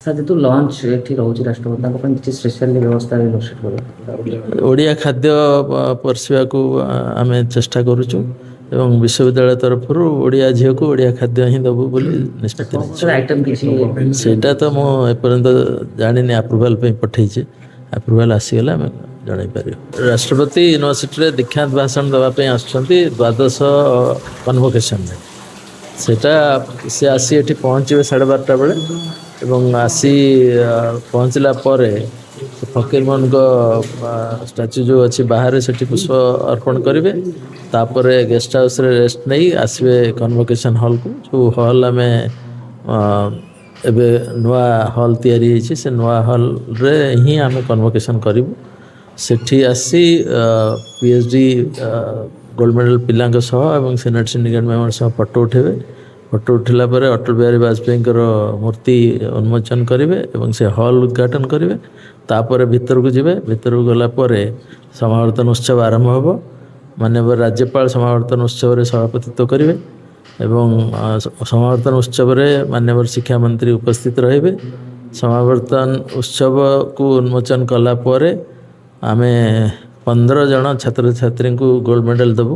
Sir ଯେହେତୁ launch ଏଠି ରହୁଛି ରାଷ୍ଟ୍ରପତିଙ୍କ ପାଇଁ କିଛି ସ୍ପେଶାଲି ବ୍ୟବସ୍ଥା ରୋଷେଇ କରିବେ। ଓଡ଼ିଆ ଖାଦ୍ୟ ପରଷିବାକୁ ଆମେ ଚେଷ୍ଟା କରୁଛୁ ଏବଂ ବିଶ୍ୱବିଦ୍ୟାଳୟ ତରଫରୁ ଓଡ଼ିଆ ଝିଅକୁ ଓଡ଼ିଆ ଖାଦ୍ୟ ହିଁ ଦେବୁ ବୋଲି ନିଷ୍ପତ୍ତି ନେଇଛୁ। ଆଇଟମ୍ କିଛି ସେଇଟା ତ ମୁଁ ଏପର୍ଯ୍ୟନ୍ତ ଜାଣିନି, ଆପ୍ରୁଭାଲ୍ ପାଇଁ ପଠେଇଛି। ଆପ୍ରୁଭାଲ୍ ଆସିଗଲେ ଆମେ ଜଣାଇପାରିବୁ। ରାଷ୍ଟ୍ରପତି ୟୁନିଭର୍ସିଟିରେ ଦୀକ୍ଷାନ୍ତ ଭାଷଣ ଦେବା ପାଇଁ ଆସୁଛନ୍ତି ଦ୍ୱାଦଶ କନଭୋକେସନରେ। ସେଇଟା ସେ ଆସି ଏଠି ପହଞ୍ଚିବେ 12:30 ବେଳେ ଏବଂ ଆସି ପହଞ୍ଚିଲା ପରେ ଫକୀରମୋହନଙ୍କ ଷ୍ଟାଚ୍ୟୁ ଯେଉଁ ଅଛି ବାହାରେ ସେଠି ପୁଷ୍ପ ଅର୍ପଣ କରିବେ। ତାପରେ ଗେଷ୍ଟ ହାଉସ୍ରେ ରେଷ୍ଟ ନେଇ ଆସିବେ କନଭୋକେସନ୍ ହଲ୍କୁ। ଯେଉଁ ହଲ୍ ଆମେ ଏବେ ନୂଆ ହଲ୍ ତିଆରି ହେଇଛି, ସେ ନୂଆ ହଲ୍ରେ ହିଁ ଆମେ କନଭୋକେସନ୍ କରିବୁ। ସେଠି ଆସି PhD ଗୋଲ୍ଡ ମେଡ଼ାଲ ପିଲାଙ୍କ ସହ ଏବଂ ସିନେଟ୍ ସିଣ୍ଡିକେଟ୍ ମେମ୍ବର ସହ ଫଟୋ ଉଠାଇବେ। ଫଟୋ ଉଠିଲା ପରେ ଅଟଳ ବିହାରୀ ବାଜପେୟୀଙ୍କର ମୂର୍ତ୍ତି ଉନ୍ମୋଚନ କରିବେ ଏବଂ ସେ ହଲ୍ ଉଦ୍ଘାଟନ କରିବେ। ତାପରେ ଭିତରକୁ ଯିବେ। ଭିତରକୁ ଗଲା ପରେ ସମାବର୍ତ୍ତନ ଉତ୍ସବ ଆରମ୍ଭ ହେବ। ମାନ୍ୟବର ରାଜ୍ୟପାଳ ସମାବର୍ତ୍ତନ ଉତ୍ସବରେ ସଭାପତିତ୍ୱ କରିବେ ଏବଂ ସମାବର୍ତ୍ତନ ଉତ୍ସବରେ ମାନ୍ୟବର ଶିକ୍ଷାମନ୍ତ୍ରୀ ଉପସ୍ଥିତ ରହିବେ। ସମାବର୍ତ୍ତନ ଉତ୍ସବକୁ ଉନ୍ମୋଚନ କଲା ପରେ ଆମେ 15 ଜଣ ଛାତ୍ରଛାତ୍ରୀଙ୍କୁ ଗୋଲ୍ଡ ମେଡ଼ାଲ ଦେବୁ।